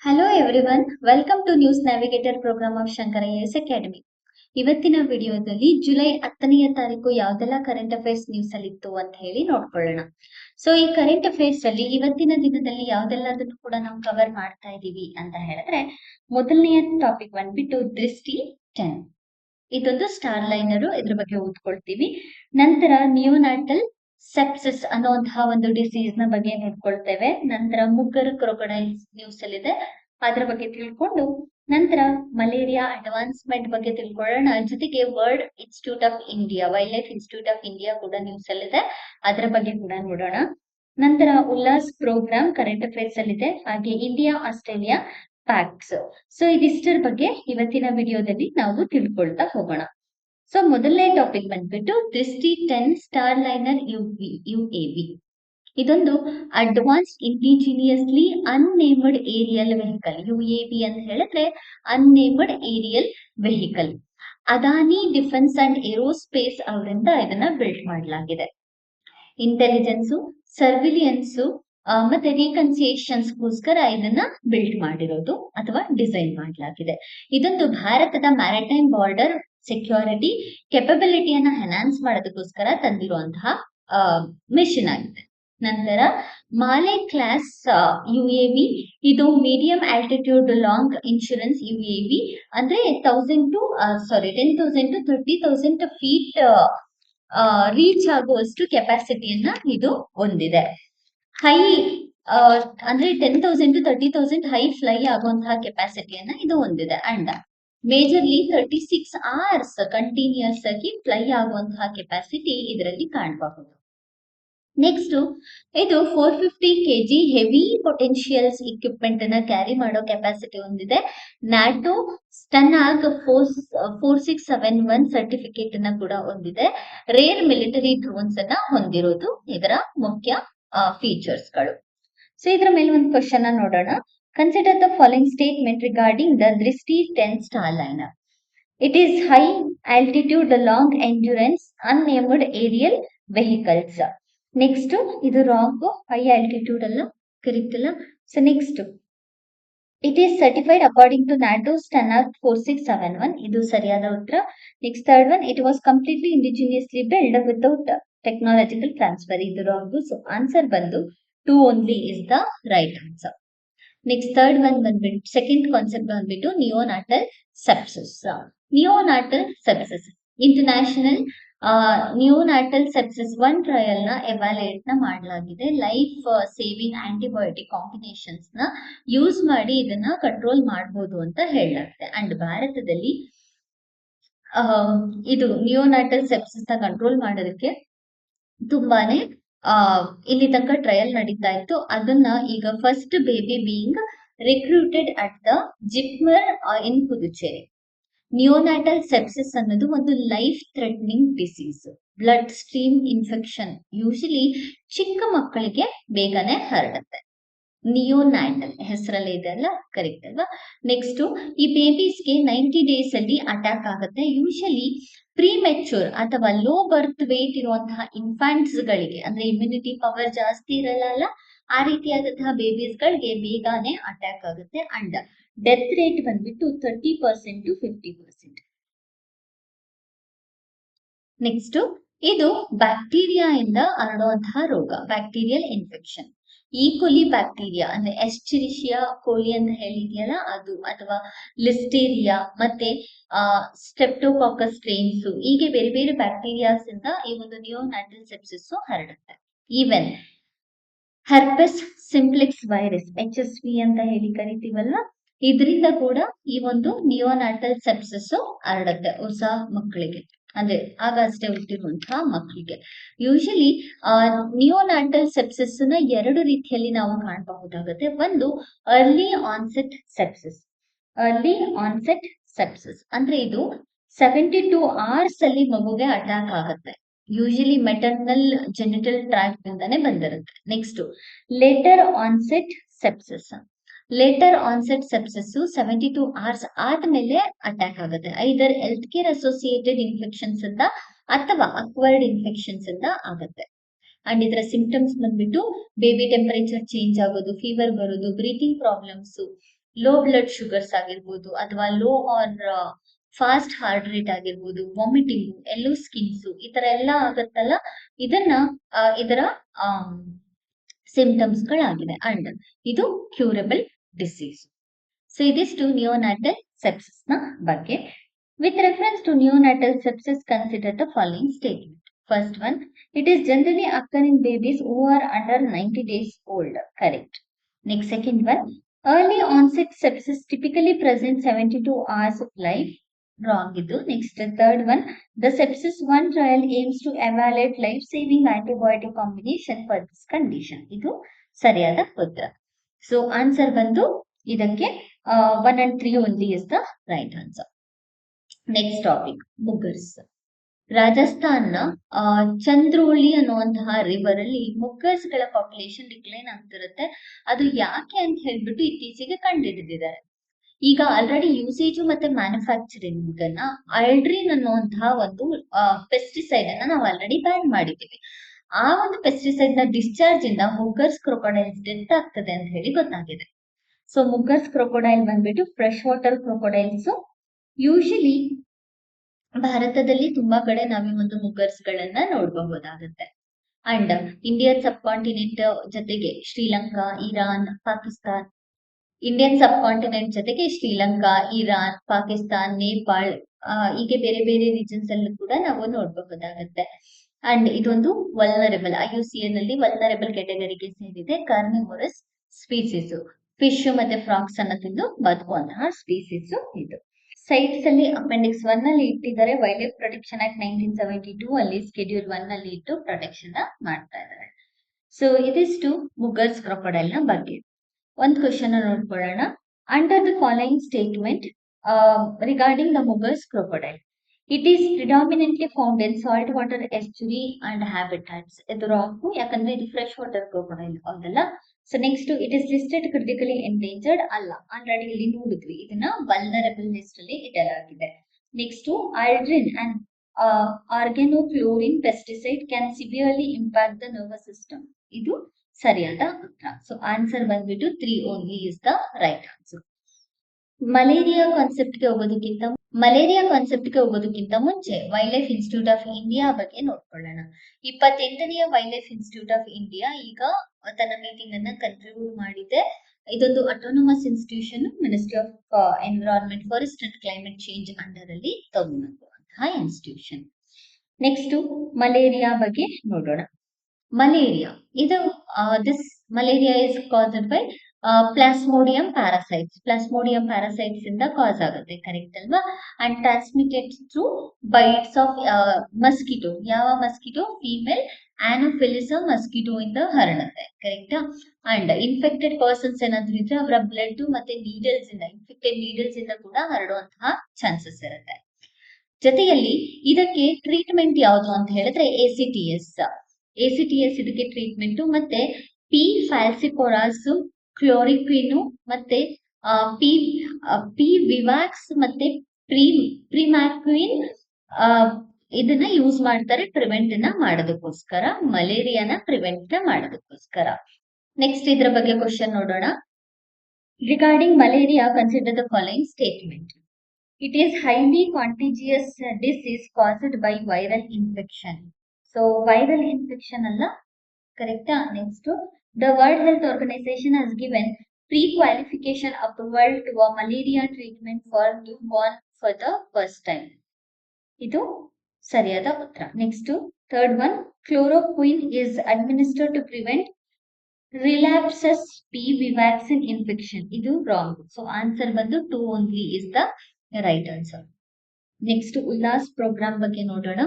Hello everyone, welcome to news navigator programme of Shankara S academy. ಇವತ್ತಿನ ವಿಡಿಯೋದಲ್ಲಿ July 10ನೇ ತಾರೀಕು ಯಾವ್ದೆಲ್ಲ current affairs news ಅಲ್ಲಿ ಇತ್ತು ಅಂತ ಹೇಳಿ ನೋಡ್ಕೊಳ್ಳೋಣ. ಸೊ ಈ ಕರೆಂಟ್ ಅಫೇರ್ಸ್ ಅಲ್ಲಿ ಇವತ್ತಿನ ದಿನದಲ್ಲಿ ಯಾವ್ದೆಲ್ಲದನ್ನು ಕೂಡ ನಾವು ಕವರ್ ಮಾಡ್ತಾ ಇದೀವಿ ಅಂತ ಹೇಳಿದ್ರೆ, ಮೊದಲನೆಯ ಟಾಪಿಕ್ ಬಂದ್ಬಿಟ್ಟು ದೃಷ್ಟಿ 10. ಇದೊಂದು ಸ್ಟಾರ್ ಲೈನರು, ಇದ್ರ ಬಗ್ಗೆ ಓದ್ಕೊಳ್ತೀವಿ. ನಂತರ ನಿಯೋನಾಟಲ್ ಸೆಪ್ಸಿಸ್ ಅನ್ನುವಂತಹ ಒಂದು ಡಿಸೀಸ್ ನ ಬಗ್ಗೆ ನೋಡ್ಕೊಳ್ತೇವೆ. ನಂತರ ಮುಗ್ಗರು ಕ್ರೊಕೊಡೈಲ್ಸ್ ನ್ಯೂಸ್ ಅಲ್ಲಿ ಇದೆ, ಅದ್ರ ಬಗ್ಗೆ ತಿಳ್ಕೊಂಡು ನಂತರ ಮಲೇರಿಯಾ ಅಡ್ವಾನ್ಸ್ಮೆಂಟ್ ಬಗ್ಗೆ ತಿಳ್ಕೊಳ್ಳೋಣ. ಜೊತೆಗೆ world institute of India, wild life institute of India ಕೂಡ ನ್ಯೂಸ್ ಅಲ್ಲಿ ಇದೆ, ಅದ್ರ ಬಗ್ಗೆ ಕೂಡ ನೋಡೋಣ. ನಂತರ ಉಲ್ಲಾಸ್ ಪ್ರೋಗ್ರಾಮ್ ಕರೆಂಟ್ ಅಫೇರ್ಸ್ ಅಲ್ಲಿ ಇದೆ, ಹಾಗೆ ಇಂಡಿಯಾ ಆಸ್ಟ್ರೇಲಿಯಾ ಫ್ಯಾಕ್ಟ್ಸ್. ಸೊ ಇದಿಷ್ಟರ ಬಗ್ಗೆ ಇವತ್ತಿನ ವಿಡಿಯೋದಲ್ಲಿ ನಾವು ತಿಳ್ಕೊಳ್ತಾ ಹೋಗೋಣ. ಸೊ ಮೊದಲನೇ ಟಾಪಿಕ್ ಬಂದ್ಬಿಟ್ಟು ದೃಷ್ಟಿ 10 ಸ್ಟಾರ್ ಲೈನರ್ UAV. ಇದೊಂದು advanced indigenously unmanned aerial vehicle. UAV ಅಂತ ಹೇಳಿದ್ರೆ unmanned aerial vehicle. Adani defence and aerospace ಅವರಿಂದ ಇದನ್ನ ಬಿಲ್ಡ್ ಮಾಡಲಾಗಿದೆ. ಇಂಟೆಲಿಜೆನ್ಸು, ಸರ್ವಿಲಿಯನ್ಸು ಮತ್ತೆ ಗೋಸ್ಕರ ಇದನ್ನ ಬಿಲ್ಡ್ ಮಾಡಿರೋದು ಅಥವಾ ಡಿಸೈನ್ ಮಾಡಲಾಗಿದೆ. ಇದೊಂದು ಭಾರತದ ಮ್ಯಾರಿಟೈಮ್ ಬಾರ್ಡರ್ ಸೆಕ್ಯೂರಿಟಿ ಕೆಪಬಿಲಿಟಿಯನ್ನ ಎನ್ಹಾನ್ಸ್ ಮಾಡೋದಕ್ಕೋಸ್ಕರ ತಂದಿರುವಂತಹ ಮಿಷನ್ ಆಗಿದೆ. ನಂತರ ಮಾಲೆ ಕ್ಲಾಸ್ UAV, ಇದು medium altitude long insurance UAV, ಅಂದ್ರೆ 10,000 to 30,000 ಫೀಟ್ ರೀಚ್ ಆಗುವಷ್ಟು ಕೆಪಾಸಿಟಿಯನ್ನ ಇದು ಹೊಂದಿದೆ. ಹೈ ಅಂದ್ರೆ 10,000 to 30,000 ಹೈ ಫ್ಲೈ ಆಗುವಂತಹ ಕೆಪಾಸಿಟಿಯನ್ನ ಇದು ಹೊಂದಿದೆ. ಅಂಡ್ ಮೇಜರ್ಲಿ 36 hours ಕಂಟಿನ್ಯೂಸ್ ಆಗಿ ಫ್ಲೈ ಆಗುವಂತಹ ಕೆಪಾಸಿಟಿ ಇದರಲ್ಲಿ ಕಾಣಬಹುದು. ನೆಕ್ಸ್ಟ್, ಇದು 450 kg ಹೆವಿ ಪೊಟೆನ್ಶಿಯಲ್ಸ್ ಇಕ್ವಿಪ್ಮೆಂಟ್ ಅನ್ನ ಕ್ಯಾರಿ ಮಾಡೋ ಕೆಪಾಸಿಟಿ ಹೊಂದಿದೆ. ನ್ಯಾಟೋ ಸ್ಟನಾಗ್ 4671 ಸರ್ಟಿಫಿಕೇಟ್ ಅನ್ನ ಕೂಡ ಹೊಂದಿದೆ. ರೇರ್ ಮಿಲಿಟರಿ ಡ್ರೋನ್ಸ್ ಅನ್ನ ಹೊಂದಿರೋದು ಇದರ ಮುಖ್ಯ ಫೀಚರ್ಸ್ ಗಳು. ಸೊ ಇದರ ಮೇಲೆ ಒಂದು ಕ್ವಶನ್ ನೋಡೋಣ. Consider the following statement regarding the Drishti 10 star liner. It is high altitude long endurance unmanned aerial vehicles. Next, ಇದು ರಾಂಗ್, ಹೈ ಆಲ್ಟಿಟ್ಯೂಡ್ ಅಲ್ಲ, ಕರೆಕ್ಟ್ ಅಲ್ಲ. So next, it is certified according to NATO STANAG 4671, ಇದು ಸರಿಯಾದ ಉತ್ತರ. Next, third one, it was completely indigenously build without technological transfer, ಇದು wrong. So answer ಬಂದು 2 only is the right answer. Next, third one ಬಂದ್ಬಿಟ್ಟು second concept ಬಂದ್ಬಿಟ್ಟು neonatal sepsis. Neonatal sepsis international neonatal sepsis 1 trial ನ evaluate ನ ಮಾಡಲಾಗಿದೆ. Life saving antibiotic combinations ನ use ಮಾಡಿ ಇದನ್ನ ಕಂಟ್ರೋಲ್ ಮಾಡಬಹುದು ಅಂತ ಹೇಳಲಾಗಿದೆ. ಅಂಡ್ ಭಾರತದಲ್ಲಿ ಇದು ನಿಯೋನಾಟಲ್ ಸೆಪ್ಸಿಸ್ ನ ಕಂಟ್ರೋಲ್ ಮಾಡೋದಕ್ಕೆ ತುಂಬಾನೇ ಇಲ್ಲಿ ತನಕ ಟ್ರಯಲ್ ನಡೀತಾ ಇತ್ತು. ಅದನ್ನ ಈಗ first baby being recruited at the JIPMER in Puducherry. Neonatal sepsis ಅನ್ನೋದು ಒಂದು life threatening disease, blood stream infection. Usually ಚಿಕ್ಕ ಮಕ್ಕಳಿಗೆ ಬೇಗನೆ ಹರಡುತ್ತೆ. ನಿಯೋನಾಟಲ್ ಹೆಸರಲ್ಲೇ ಇದೆ ಅಲ್ಲ, ಕರೆಕ್ಟ್ ಅಲ್ವಾ? ನೆಕ್ಸ್ಟ್, ಈ ಬೇಬೀಸ್ಗೆ 90 days ಅಲ್ಲಿ ಅಟ್ಯಾಕ್ ಆಗುತ್ತೆ. ಯೂಶಲಿ ಪ್ರಿಮೆಚ್ಯೂರ್ ಅಥವಾ ಲೋ ಬರ್ತ್ ವೇಟ್ ಇರುವಂತಹ ಇನ್ಫ್ಯಾಂಟ್ಸ್ ಗಳಿಗೆ, ಅಂದ್ರೆ ಇಮ್ಯುನಿಟಿ ಪವರ್ ಜಾಸ್ತಿ ಇರಲ್ಲ, ಆ ರೀತಿಯಾದಂತಹ ಬೇಬೀಸ್ ಗಳಿಗೆ ಬೇಗನೆ ಅಟ್ಯಾಕ್ ಆಗುತ್ತೆ. ಅಂಡ್ ಡೆತ್ ರೇಟ್ ಬಂದ್ಬಿಟ್ಟು 30% to 50%. ನೆಕ್ಸ್ಟ್, ಇದು ಬ್ಯಾಕ್ಟೀರಿಯಾ ಇಂದ ಹರಡುವಂತಹ ರೋಗ, ಬ್ಯಾಕ್ಟೀರಿಯಲ್ ಇನ್ಫೆಕ್ಷನ್. ಈಕೋಲಿ ಬ್ಯಾಕ್ಟೀರಿಯಾ ಅಂದ್ರೆ ಎಸ್ಚೆರಿಷಿಯಾ ಕೋಲಿ ಅಂತ ಹೇಳಿದೆಯಲ್ಲ ಅದು, ಅಥವಾ ಲಿಸ್ಟೇರಿಯಾ, ಮತ್ತೆ ಸ್ಟ್ರೆಪ್ಟೋಕಾಕಸ್ ಸ್ಟ್ರೇನ್ಸ್, ಹೀಗೆ ಬೇರೆ ಬೇರೆ ಬ್ಯಾಕ್ಟೀರಿಯಾಸ್ ಇಂದ ಈ ಒಂದು ನಿಯೋನಾಟಲ್ ಸೆಪ್ಸಿಸ್ ಹರಡುತ್ತೆ. Even herpes simplex virus, HSV ಅಂತ ಹೇಳಿ ಕರಿತೀವಲ್ಲ, ಇದರಿಂದ ಕೂಡ ಈ ಒಂದು ನಿಯೋನಾಟಲ್ ಸೆಪ್ಸಿಸ್ ಹರಡುತ್ತೆ ಹೊಸ ಮಕ್ಕಳಿಗೆ, ಅಂದ್ರೆ ಆಗ ಅಷ್ಟೇ ಹುಟ್ಟಿರುವಂತಹ ಮಕ್ಕಳಿಗೆ. ಯೂಶಲಿ ನಿಯೋನಾಟಲ್ ಸೆಪ್ಸಿಸ್ ನ 2 ರೀತಿಯಲ್ಲಿ ನಾವು ಕಾಣಬಹುದಾಗುತ್ತೆ. ಒಂದು early onset sepsis. Early onset sepsis ಅಂದ್ರೆ ಇದು 72 hours ಅಲ್ಲಿ ಮಗುಗೆ ಅಟ್ಯಾಕ್ ಆಗುತ್ತೆ. ಯೂಶಲಿ ಮೆಟರ್ನಲ್ ಜೆನಿಟಲ್ ಟ್ರ್ಯಾಕ್ಟ್ ಇಂದಾನೆ ಬಂದಿರುತ್ತೆ. Next, later onset sepsis. Later onset sepsis 72 hours ಆದ್ಮೇಲೆ ಅಟ್ಯಾಕ್ ಆಗುತ್ತೆ. Either health care associated infections ಇಂದ ಅಥವಾ ಅಕ್ವೈರ್ಡ್ ಇನ್ಫೆಕ್ಷನ್ಸ್ ಇಂದ ಆಗುತ್ತೆ. ಅಂಡ್ ಇದರ ಸಿಂಪ್ಟಮ್ಸ್ ಬಂದ್ಬಿಟ್ಟು ಬೇಬಿ ಟೆಂಪರೇಚರ್ ಚೇಂಜ್ ಆಗೋದು, ಫೀವರ್ ಬರೋದು, breathing problems, low blood sugars ಆಗಿರ್ಬೋದು ಅಥವಾ low or fast heart rate ಆಗಿರ್ಬೋದು, ವಾಮಿಟಿಂಗ್, ಎಲ್ಲೋ ಸ್ಕಿನ್ಸ್, ಈ ತರ ಎಲ್ಲ ಆಗತ್ತಲ್ಲ, ಇದನ್ನ ಇದರ ಸಿಂಪ್ಟಮ್ಸ್ ಗಳಾಗಿದೆ ಅಂಡ್ ಇದು ಕ್ಯೂರಬಲ್ ಡಿಸೀಸ್. ಸೊ ಇದಿಷ್ಟು ನಿಯೋನಾಟಲ್ ಸೆಪ್ಸಿಸ್ ನ ಬಗ್ಗೆ. With reference to neonatal sepsis, consider the following statement. First one, it is generally occur in babies who are under 90 days old. Correct. Next, second one, early onset sepsis typically present 72 hours of life. Wrong idu. Next, third one, the sepsis 1 trial aims to evaluate life-saving antibiotic combination for this condition. Idu sariyada uttara. So answer bandu idakke 1 and 3 only is the right answer. Next topic muggers. ರಾಜಸ್ಥಾನ್ನ ಚಂದ್ರೋಳಿ ಅನ್ನುವಂತಹ river ಅಲ್ಲಿ ಮುಗ್ಗರ್ಸ್ ಗಳ population decline ಆಗ್ತಿರುತ್ತೆ. ಅದು ಯಾಕೆ ಅಂತ ಹೇಳ್ಬಿಟ್ಟು ಇತ್ತೀಚೆಗೆ ಕಂಡುಹಿಡಿದಿದ್ದಾರೆ. ಈಗ ಆಲ್ರೆಡಿ ಯೂಸೇಜ್ ಮತ್ತೆ ಮ್ಯಾನುಫ್ಯಾಕ್ಚರಿಂಗ್ ಅನ್ನ ಅಲ್ಡ್ರಿನ್ ಅನ್ನುವಂತಹ ಒಂದು ಪೆಸ್ಟಿಸೈಡ್ ಅನ್ನ ನಾವು ಆಲ್ರೆಡಿ ಬ್ಯಾನ್ ಮಾಡಿದ್ದೀವಿ. ಆ ಒಂದು ಪೆಸ್ಟಿಸೈಡ್ ನ ಡಿಸ್ಚಾರ್ಜ್ ಇಂದ ಮುಗ್ಗರ್ಸ್ ಕ್ರೊಕೊಡೈಲ್ಸ್ ಡೆತ್ ಆಗ್ತದೆ ಅಂತ ಹೇಳಿ ಗೊತ್ತಾಗಿದೆ. ಸೊ ಮುಗ್ಗರ್ಸ್ ಕ್ರೊಕೊಡೈಲ್ ಬಂದ್ಬಿಟ್ಟು ಫ್ರೆಶ್ ವಾಟರ್ ಕ್ರೊಕೊಡೈಲ್ಸ್. ಯೂಶಲಿ ಭಾರತದಲ್ಲಿ ತುಂಬಾ ಕಡೆ ನಾವು ಈ ಒಂದು ಮುಗ್ಗರ್ಸ್ ಗಳನ್ನ ನೋಡಬಹುದಾಗುತ್ತೆ. ಅಂಡ್ ಇಂಡಿಯನ್ ಸಬ್ ಕಾಂಟಿನೆಂಟ್ ಜೊತೆಗೆ ಶ್ರೀಲಂಕಾ, ಇರಾನ್, ಪಾಕಿಸ್ತಾನ್, ಇಂಡಿಯನ್ ಸಬ್ ಕಾಂಟಿನೆಂಟ್ ಜೊತೆಗೆ ಶ್ರೀಲಂಕಾ, ಇರಾನ್, ಪಾಕಿಸ್ತಾನ್, ನೇಪಾಳ್, ಹೀಗೆ ಬೇರೆ ಬೇರೆ ರೀಜನ್ಸ್ ಅಲ್ಲೂ ಕೂಡ ನಾವು ನೋಡಬಹುದಾಗುತ್ತೆ. ಅಂಡ್ ಇದೊಂದು ವಲ್ನರಬಲ್, IUCN ನಲ್ಲಿ ವಲ್ನರಬಲ್ ಕ್ಯಾಟಗರಿಗೆ ಸೇರಿದೆ. ಕಾರ್ನಿವೋರಸ್ ಸ್ಪೀಸೀಸ್, ಫಿಶ್ ಮತ್ತೆ ಫ್ರಾಕ್ಸ್ ಅನ್ನ ತಿಂದು ಬದುಕುವಂತಹ ಸ್ಪೀಸೀಸ್ ಇದು. ಸೈಟ್ಸ್ ಅಲ್ಲಿ ಅಪೆಂಡಿಕ್ಸ್ 1 ಅಲ್ಲಿ ಇಟ್ಟಿದ್ದಾರೆ. ವೈಲ್ಡ್ ಲೈಫ್ ಪ್ರೊಟೆಕ್ಷನ್ ಆಕ್ಟ್ 1972 ಅಲ್ಲಿ ಸ್ಕೆಡ್ಯೂಲ್ 1 ಅಲ್ಲಿ ಇಟ್ಟು ಪ್ರೊಟೆಕ್ಷನ್ ಮಾಡ್ತಾ ಇದ್ದಾರೆ. ಸೊ ಇದಿಷ್ಟು ಮುಗ್ಗರ್ಸ್ ಕ್ರೊಕೊಡೈಲ್ ನ ಬಗ್ಗೆ. ಒಂದು ಕ್ವಶನ್ ನೋಡ್ಕೊಳ್ಳೋಣ. Under the following statement regarding the muggers crocodile, it is predominantly found in salt water estuary and habitats. ಇದು ರಾಂಗ್, ಯಾಕಂದ್ರೆ ಇದು ಫ್ರೆಶ್ ವಾಟರ್ ಕ್ರೊಕೊಡೈಲ್ ಹೌದಲ್ಲ. So next, it is listed critically endangered ಅಲ್ಲ, already ಇಲ್ಲಿ ನೋಡಿದ್ವಿ, ಇದನ್ನ vulnerable list ಅಲ್ಲಿ ಇಡಲಾಗಿದೆ. Next, aldrin and organochlorine pesticide can severely impact the nervous system. ಇದು ಸರಿಯಾದ ಉತ್ತರ. ಸೊ ಆನ್ಸರ್ ಬಂದ್ಬಿಟ್ಟು 3 only is the right answer. Malaria concept ಗೆ ಹೋಗೋದಕ್ಕಿಂತ ಮುಂಚೆ wildlife institute of India ಬಗ್ಗೆ ನೋಡ್ಕೊಳ್ಳೋಣ. 28ನೇ wildlife institute of India ಈಗ ತನ್ನ ಮೀಟಿಂಗ್ ಅನ್ನ ಕನ್ಕ್ಲೂಡ್ ಮಾಡಿದೆ. ಇದೊಂದು autonomous institution, ministry of environment, forest and climate change under ಅಲ್ಲಿ ತಗೊಂಡಿರುವಂತಹ ಇನ್ಸ್ಟಿಟ್ಯೂಷನ್. ನೆಕ್ಸ್ಟ್ ಮಲೇರಿಯಾ ಬಗ್ಗೆ ನೋಡೋಣ. ಮಲೇರಿಯಾ ಇದು this malaria is caused by plasmodium parasites ಇಂದ ಕಾಸ್ ಆಗುತ್ತೆ, ಕರೆಕ್ಟ್ ಅಲ್ವಾ? And transmitted through bites of mosquito. ಯಾವ ಮಸ್ಕಿಟೋ? ಫೀಮೇಲ್ ಆನೋಫಿಲಿಸ್ ಮಸ್ಕಿಟೋ ಇಂದ ಹರಡುತ್ತೆ, ಕರೆಕ್ಟಾ? ಅಂಡ್ ಇನ್ಫೆಕ್ಟೆಡ್ ಪರ್ಸನ್ಸ್ ಏನಾದ್ರು ಇದ್ರೆ ಅವರ ಬ್ಲಡ್ ಮತ್ತೆ ಇನ್ಫೆಕ್ಟೆಡ್ ನೀಡಲ್ಸ್ ಇಂದ ಕೂಡ ಹರಡುವಂತಹ ಚಾನ್ಸಸ್ ಇರುತ್ತೆ. ಜೊತೆಯಲ್ಲಿ ಇದಕ್ಕೆ ಟ್ರೀಟ್ಮೆಂಟ್ ಯಾವುದು ಅಂತ ಹೇಳಿದ್ರೆ ACTS ಇದಕ್ಕೆ ಟ್ರೀಟ್ಮೆಂಟ್. ಮತ್ತೆ ಪಿ ಫ್ಯಾಲ್ಸಿಪೊರಾಸ್, ಕ್ಲೋರಿಕ್ವಿನ್ ಮತ್ತೆ ಪಿ ವಿವಾಕ್ಸ್ ಮತ್ತೆ ಪ್ರಿಮ್ಯಾಕ್ವಿನ್ ಇದನ್ನ ಯೂಸ್ ಮಾಡ್ತಾರೆ ಪ್ರಿವೆಂಟ್ ಮಾಡೋದಕ್ಕೋಸ್ಕರ, ಮಲೇರಿಯಾನ ಪ್ರಿವೆಂಟ್ ಮಾಡೋದಕ್ಕೋಸ್ಕರ. ನೆಕ್ಸ್ಟ್ ಇದ್ರ ಬಗ್ಗೆ ಕ್ವಶನ್ ನೋಡೋಣ. Regarding malaria, consider the following statement. It is highly contagious disease caused by viral infection. So viral infection ಅಲ್ಲ, ಕರೆಕ್ಟಾ? Next, the World Health Organization has given pre-qualification approval to a malaria treatment for newborn for the first time. ಇದು ಸರಿಯಾದ ಉತ್ತರ. Next, third one, chloroquine is administered to prevent relapses P vaccine infection. ಇದು wrong. So answer ಬಂದು 2 only is the right answer. Next Ullas programme ಬಗ್ಗೆ ನೋಡೋಣ.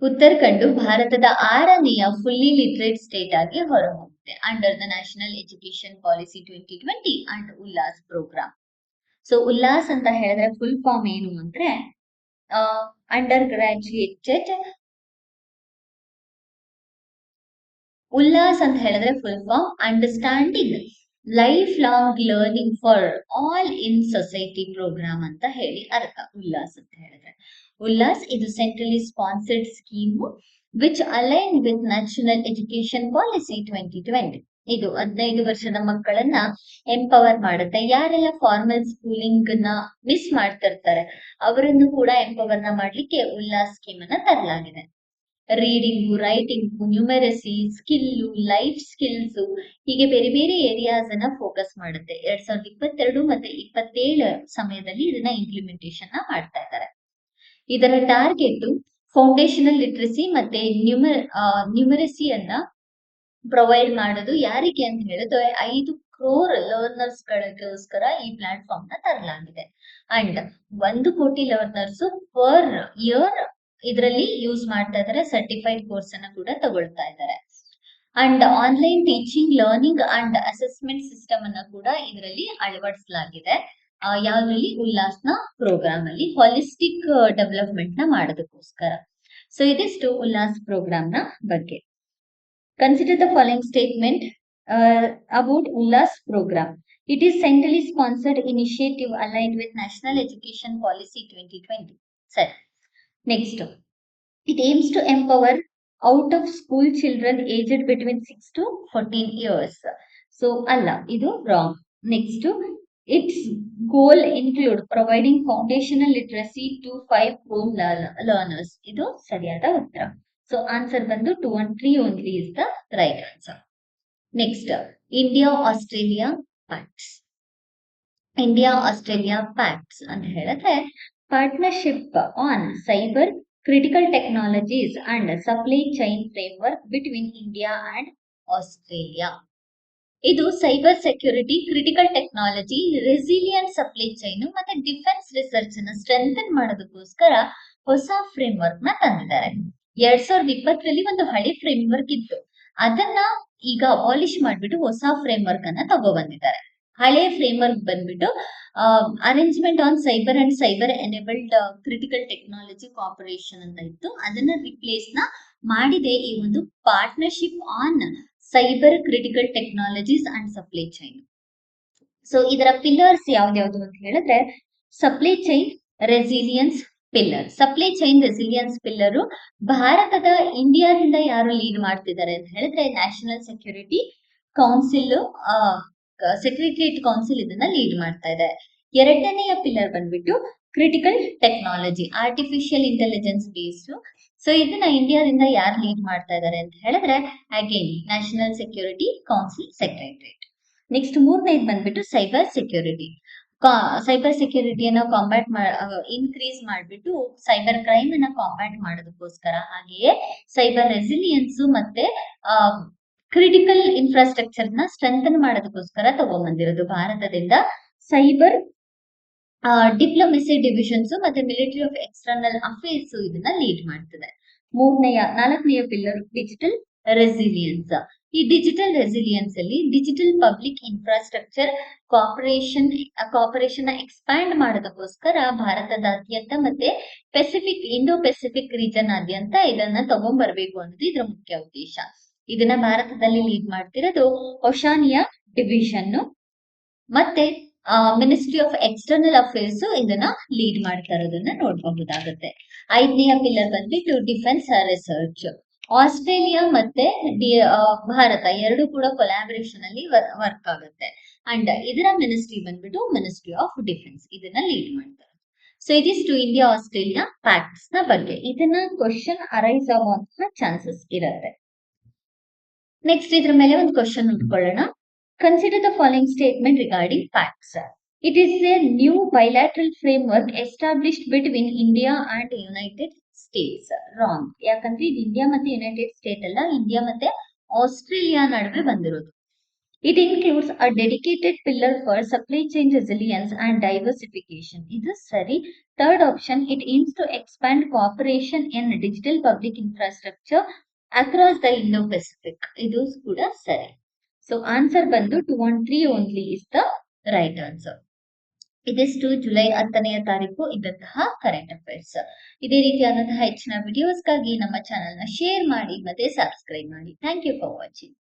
ಉತ್ತರಾಖಂಡ್ ಭಾರತದ 6ನೆಯ fully literate state ಆಗಿ ಹೊರಹೊಮ್ಮಿದೆ under the national education policy 2020 and Ullas programme. So Ullas ಅಂತ ಹೇಳಿದ್ರೆ full form ಏನು ಅಂದ್ರೆ ಅಂಡರ್ ಗ್ರಾಜುಯೇಟೆಡ್. ಉಲ್ಲಾಸ್ ಅಂತ ಹೇಳಿದ್ರೆ full form understanding life long learning for all in society programme ಅಂತ ಹೇಳಿ ಅರ್ಥ ಉಲ್ಲಾಸ್ ಅಂತ ಹೇಳಿದ್ರೆ. ಉಲ್ಲಾಸ್ ಇದು centrally sponsored scheme which align with national education policy 2020. ಇದು 15 ವರ್ಷದ ಮಕ್ಕಳನ್ನ ಎಂಪವರ್ ಮಾಡುತ್ತೆ. ಯಾರೆಲ್ಲ ಫಾರ್ಮಲ್ ಸ್ಕೂಲಿಂಗ್ ನ ಮಿಸ್ ಮಾಡ್ತಿರ್ತಾರೆ ಅವರನ್ನು ಕೂಡ ಎಂಪವರ್ ಮಾಡ್ಲಿಕ್ಕೆ ಉಲ್ಲಾಸ್ ಸ್ಕೀಮ್ ಅನ್ನ ತರಲಾಗಿದೆ. Reading, writing, numeracy, skill, life skills ಹೀಗೆ ಬೇರೆ ಬೇರೆ ಏರಿಯಾಸ್ ಅನ್ನ ಫೋಕಸ್ ಮಾಡುತ್ತೆ. 2022 ಮತ್ತೆ 27 ಸಮಯದಲ್ಲಿ ಇದನ್ನ ಇಂಪ್ಲಿಮೆಂಟೇಷನ್ ಮಾಡ್ತಾ ಇದ್ದಾರೆ. ಇದರ ಟಾರ್ಗೆಟ್ ಫೌಂಡೇಶನಲ್ ಲಿಟ್ರಸಿ ಮತ್ತೆ ನ್ಯೂಮರಸಿಯನ್ನ ಪ್ರೊವೈಡ್ ಮಾಡೋದು. ಯಾರಿಗೆ ಅಂತ ಹೇಳಿದ್ರೆ 5 crore ಲರ್ನರ್ಸ್ ಗಳಿಗೋಸ್ಕರ ಈ ಪ್ಲಾಟ್ಫಾರ್ಮ್ ನ ತರಲಾಗಿದೆ. ಅಂಡ್ 1 ಕೋಟಿ ಲರ್ನರ್ಸ್ ಪರ್ ಇಯರ್ ಇದರಲ್ಲಿ ಯೂಸ್ ಮಾಡ್ತಾ ಇದ್ದಾರೆ. ಸರ್ಟಿಫೈಡ್ ಕೋರ್ಸ್ ಅನ್ನ ಕೂಡ ತಗೊಳ್ತಾ ಇದ್ದಾರೆ. And online teaching, learning and assessment system ಅನ್ನ ಕೂಡ ಇದರಲ್ಲಿ ಅಳವಡಿಸಲಾಗಿದೆ. ಯಾವ್ದ್ರಲ್ಲಿ? ಉಲ್ಲಾಸ್ನ ಪ್ರೋಗ್ರಾಮ್ ಅಲ್ಲಿ ಹಾಲಿಸ್ಟಿಕ್ ಡೆವಲಪ್ಮೆಂಟ್ ನ ಮಾಡೋದಕ್ಕೋಸ್ಕರ. ಸೊ ಇದಿಷ್ಟು ಉಲ್ಲಾಸ್ ಪ್ರೋಗ್ರಾಮ್ ನ ಬಗ್ಗೆ. Consider the following statement about Ullas program. It is centrally sponsored initiative aligned with National Education Policy 2020. Sir. Next. It aims to empower out of school children aged between 6 to 14 years. So, Allah, idu wrong. Next. Its goal include providing foundational literacy to 5 crore learners. Idu sariyada uttara. So answer bandu 2 and 3 only is the right answer. Next, India-Australia Pacts. India-Australia Pacts and ಹೇಳಿದ್ರೆ partnership on cyber critical technologies and supply chain framework between India and Australia. ಇದು cyber security, critical technology, resilient supply chain ಮತ್ತೆ defence research ಅನ್ನ strengthen ಮಾಡೋದಕ್ಕೋಸ್ಕರ ಹೊಸ frame work ನ ತಂದಿದ್ದಾರೆ. 2020ರಲ್ಲಿ ಒಂದು ಹಳೆ ಫ್ರೇಮ್ ವರ್ಕ್ ಇತ್ತು, ಅದನ್ನ ಈಗ ಅಬಾಲಿಷ್ ಮಾಡ್ಬಿಟ್ಟು ಹೊಸ ಫ್ರೇಮ್ ವರ್ಕ್ ಅನ್ನ ತಗೊಬಂದಿದ್ದಾರೆ. ಹಳೆ ಫ್ರೇಮ್ ವರ್ಕ್ ಬಂದ್ಬಿಟ್ಟು arrangement on cyber and cyber enabled critical technology corporation ಅಂತ ಇತ್ತು. ಅದನ್ನ ರಿಪ್ಲೇಸ್ ಮಾಡಿದೆ ಈ ಒಂದು partnership on cyber critical technologies and supply chain. So ಇದರ ಪಿಲ್ಲರ್ಸ್ ಯಾವ್ದ್ಯಾವ್ದು ಅಂತ ಹೇಳಿದ್ರೆ supply chain resilience pillar. Supply chain resilience pillar ಭಾರತದ ಇಂಡಿಯಾದಿಂದ ಯಾರು ಲೀಡ್ ಮಾಡ್ತಿದ್ದಾರೆ ಅಂತ ಹೇಳಿದ್ರೆ national security council, secretariat council ಇದನ್ನ ಲೀಡ್ ಮಾಡ್ತಾ ಇದೆ. ಎರಡನೆಯ ಪಿಲ್ಲರ್ ಬಂದ್ಬಿಟ್ಟು critical technology, artificial intelligence based. So ಇದನ್ನ ಇಂಡಿಯಾದಿಂದ ಯಾರು ಲೀಡ್ ಮಾಡ್ತಾ ಇದ್ದಾರೆ ಅಂತ ಹೇಳಿದ್ರೆ again national security council secretariat. Next ಮೂರನೇದು ಬಂದ್ಬಿಟ್ಟು ಸೈಬರ್ ಸೆಕ್ಯೂರಿಟಿ. ಸೈಬರ್ ಸೆಕ್ಯೂರಿಟಿಯನ್ನ ಕಾಂಬ್ಯಾಟ್ ಇನ್ಕ್ರೀಸ್ ಮಾಡಿಬಿಟ್ಟು ಸೈಬರ್ ಕ್ರೈಮ್ ಅನ್ನ ಕಾಂಬ್ಯಾಟ್ ಮಾಡೋದಕ್ಕೋಸ್ಕರ, ಹಾಗೆಯೇ ಸೈಬರ್ ರೆಸಿಲಿಯನ್ಸ್ ಮತ್ತೆ ಕ್ರಿಟಿಕಲ್ ಇನ್ಫ್ರಾಸ್ಟ್ರಕ್ಚರ್ ನ ಸ್ಟ್ರೆಂಥನ್ ಮಾಡೋದಕ್ಕೋಸ್ಕರ ತಗೊಂಡ್ಬಂದಿರೋದು ಭಾರತದಿಂದ ಸೈಬರ್ ಡಿಪ್ಲೊಮೆಸಿ ಡಿವಿಷನ್ಸ್ ಮತ್ತೆ ಮಿಲಿಟರಿ ಆಫ್ ಎಕ್ಸ್ಟರ್ನಲ್ ಅಫೇರ್ಸ್ ಇದನ್ನ ಲೀಡ್ ಮಾಡ್ತದೆ. ನಾಲ್ಕನೆಯ ಪಿಲ್ಲರ್ ಡಿಜಿಟಲ್ ರೆಸಿಲಿಯನ್ಸ್. ಈ ಡಿಜಿಟಲ್ ರೆಸಿಲಿಯನ್ಸ್ ಅಲ್ಲಿ digital public infrastructure cooperation expand ಮಾಡೋದಕ್ಕೋಸ್ಕರ ಭಾರತದಾದ್ಯಂತ ಮತ್ತೆ ಇಂಡೋ ಪೆಸಿಫಿಕ್ ರೀಜನ್ ಆದ್ಯಂತ ಇದನ್ನ ತಗೊಂಡ್ಬರ್ಬೇಕು ಅನ್ನೋದು ಇದರ ಮುಖ್ಯ ಉದ್ದೇಶ. ಇದನ್ನ ಭಾರತದಲ್ಲಿ ಲೀಡ್ ಮಾಡ್ತಿರೋದು ಒಶಾನಿಯಾ ಡಿವಿಷನ್ ಮತ್ತೆ ಮಿನಿಸ್ಟ್ರಿ ಆಫ್ ಎಕ್ಸ್ಟರ್ನಲ್ ಅಫೇರ್ಸ್ ಇದನ್ನ ಲೀಡ್ ಮಾಡ್ತಾ ಇರೋದನ್ನ ನೋಡಬಹುದಾಗುತ್ತೆ. ಐದನೆಯ ಪಿಲ್ಲರ್ ಬಂದ್ಬಿಟ್ಟು ಡಿಫೆನ್ಸ್ ರಿಸರ್ಚ್. ಆಸ್ಟ್ರೇಲಿಯಾ ಮತ್ತೆ ಭಾರತ ಎರಡು ಕೂಡ ಕೊಲಾಬರೇಷನ್ ಅಲ್ಲಿ ವರ್ಕ್ ಆಗುತ್ತೆ. ಅಂಡ್ ಇದರ ಮಿನಿಸ್ಟ್ರಿ ಬಂದ್ಬಿಟ್ಟು ಮಿನಿಸ್ಟ್ರಿ ಆಫ್ ಡಿಫೆನ್ಸ್ ಇದನ್ನ ಲೀಡ್ ಮಾಡ್ತಾರೆ. ಸೊ ಇದಿಷ್ಟು ಇಂಡಿಯಾ ಆಸ್ಟ್ರೇಲಿಯಾ ಪ್ಯಾಕ್ಟ್ಸ್ ನ ಬಗ್ಗೆ. ಇದನ್ನ ಕ್ವಶನ್ ಅರೈಸ್ ಆಗುವಂತಹ ಚಾನ್ಸಸ್ ಇರುತ್ತೆ. ನೆಕ್ಸ್ಟ್ ಇದ್ರ ಮೇಲೆ ಒಂದು ಕ್ವಶನ್ ನೋಡ್ಕೊಳ್ಳೋಣ. Consider the following statement regarding facts. It is a new bilateral framework established between India and United States. Wrong. ಯಾಕಂದ್ರೆ ಇದು ಇಂಡಿಯಾ ಮತ್ತೆ ಯುನೈಟೆಡ್ ಸ್ಟೇಟ್ ಅಲ್ಲ, ಇಂಡಿಯಾ ಮತ್ತೆ ಆಸ್ಟ್ರೇಲಿಯಾ ನಡುವೆ ಬಂದಿರೋದು. It includes a dedicated pillar for supply chain resilience and diversification. ಇದು ಸರಿ. Third option, it aims to expand cooperation in digital public infrastructure across the Indo-Pacific. ಇದು ಕೂಡ ಸರಿ. ಸೊ ಆನ್ಸರ್ ಬಂದು 2 and 3 only is the right answer. ಇದಿಷ್ಟು July 10ನೇ ತಾರೀಕು ಇದ್ದಂತಹ current affairs. ಇದೇ ರೀತಿಯಾದಂತಹ ಹೆಚ್ಚಿನ ವಿಡಿಯೋಸ್ಗಾಗಿ ನಮ್ಮ ಚಾನೆಲ್ ನ ಶೇರ್ ಮಾಡಿ ಮತ್ತೆ ಸಬ್ಸ್ಕ್ರೈಬ್ ಮಾಡಿ. Thank you for watching.